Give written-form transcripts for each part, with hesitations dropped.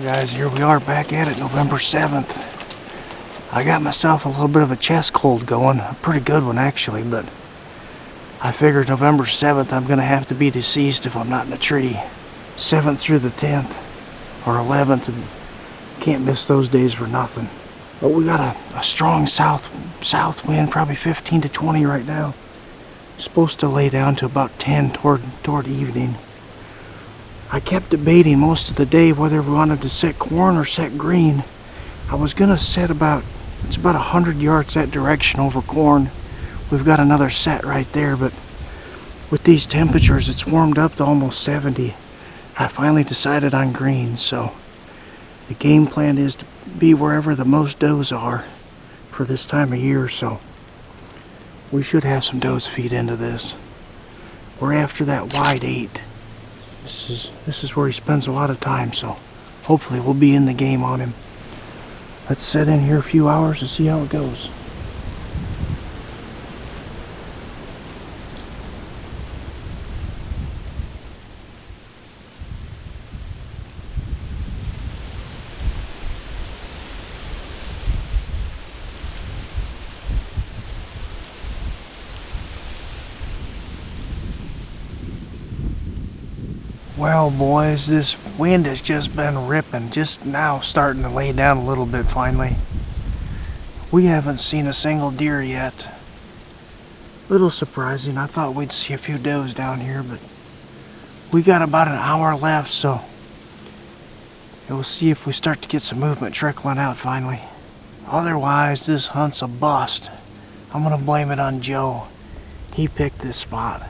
Well guys, here we are back at it, November 7th. I got myself a little bit of a chest cold going, a pretty good one actually, but I figured November 7th I'm gonna have to be deceased if I'm not in a tree. 7th through the 10th or 11th, can't miss those days for nothing. But we got a strong south wind, probably 15 to 20 right now. Supposed to lay down to about 10 toward evening. I kept debating most of the day whether we wanted to set corn or set green. I was gonna set it's about 100 yards that direction over corn. We've got another set right there, but with these temperatures it's warmed up to almost 70. I finally decided on green, so the game plan is to be wherever the most does are for this time of year, so we should have some does feed into this. We're after that wide 8. This is where he spends a lot of time, so hopefully we'll be in the game on him. Let's sit in here a few hours and see how it goes. Well boys, this wind has just been ripping, just now starting to lay down a little bit finally. We haven't seen a single deer yet. Little surprising, I thought we'd see a few does down here, but we got about an hour left, so we'll see if we start to get some movement trickling out finally. Otherwise, this hunt's a bust. I'm gonna blame it on Joe. He picked this spot.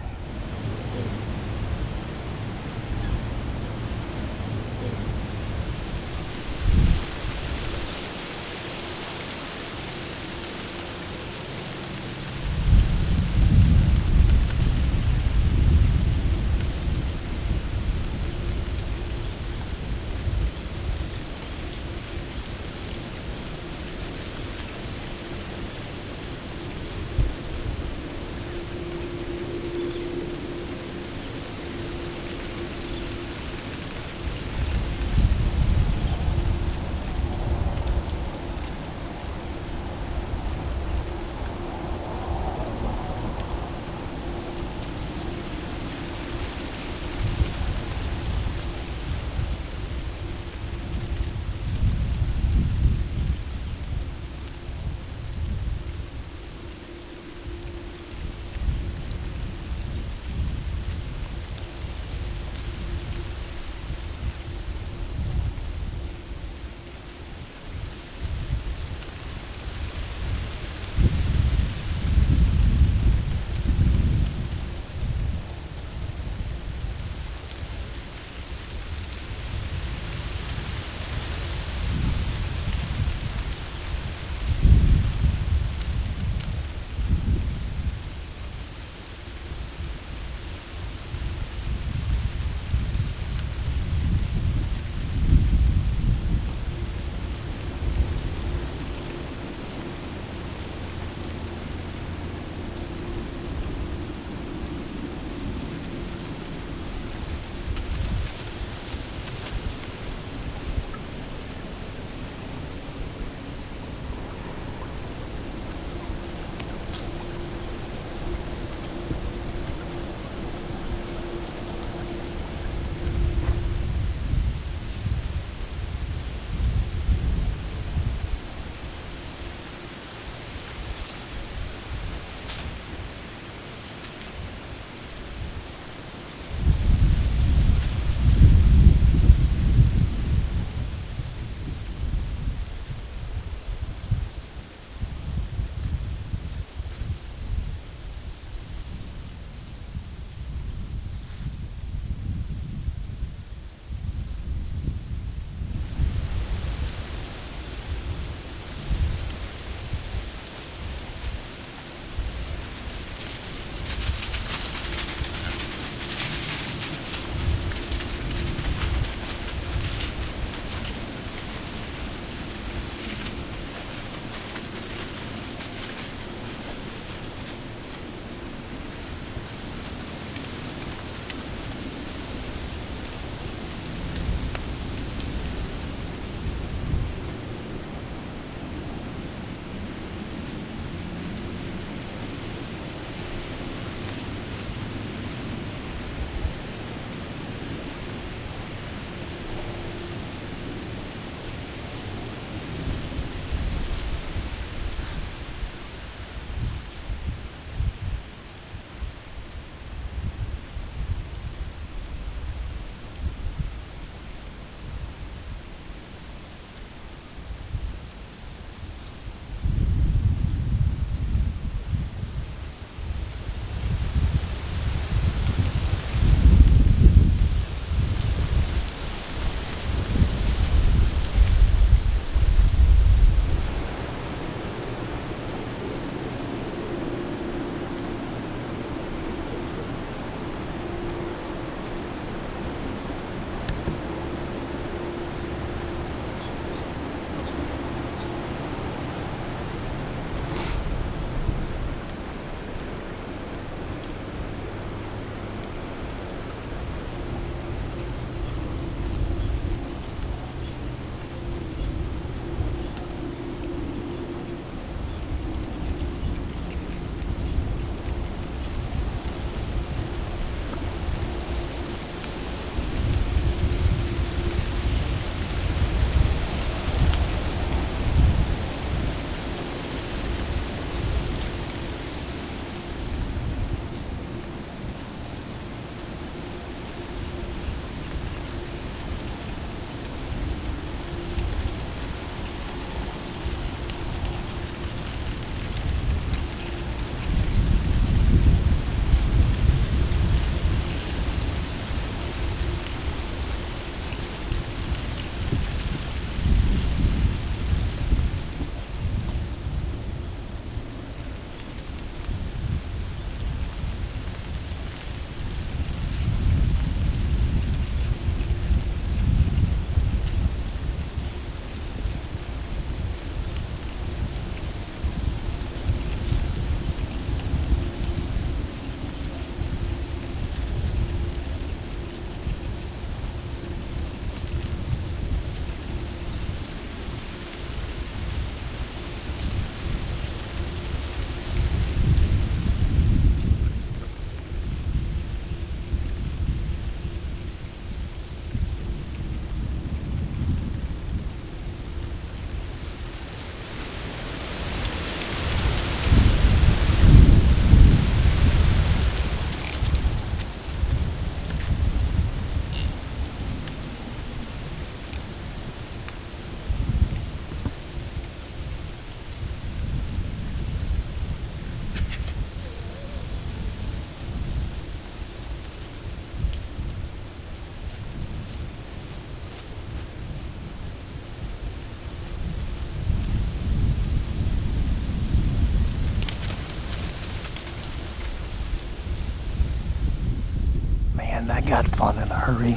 got fun in a hurry.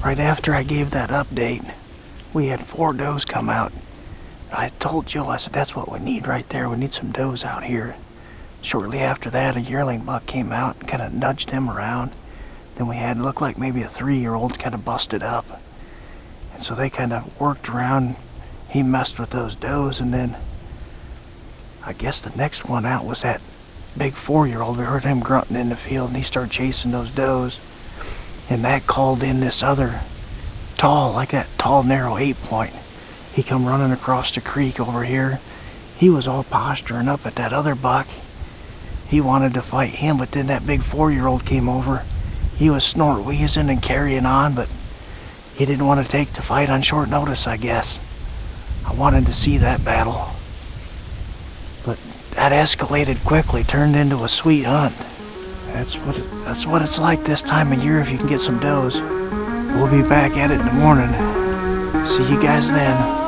Right after I gave that update, we had 4 does come out. I told Joe, I said, that's what we need right there. We need some does out here. Shortly after that, a yearling buck came out and kind of nudged him around. Then we had, looked like maybe a 3-year-old kind of busted up. And so they kind of worked around. He messed with those does, and then I guess the next one out was that big 4-year-old. We heard him grunting in the field, and he started chasing those does. And that called in this other tall, like that tall, narrow 8-point. He come running across the creek over here. He was all posturing up at that other buck. He wanted to fight him, but then that big 4-year-old came over. He was snort wheezing and carrying on, but he didn't want to take the fight on short notice, I guess. I wanted to see that battle. But that escalated quickly, turned into a sweet hunt. That's what it's like this time of year if you can get some does. We'll be back at it in the morning. See you guys then.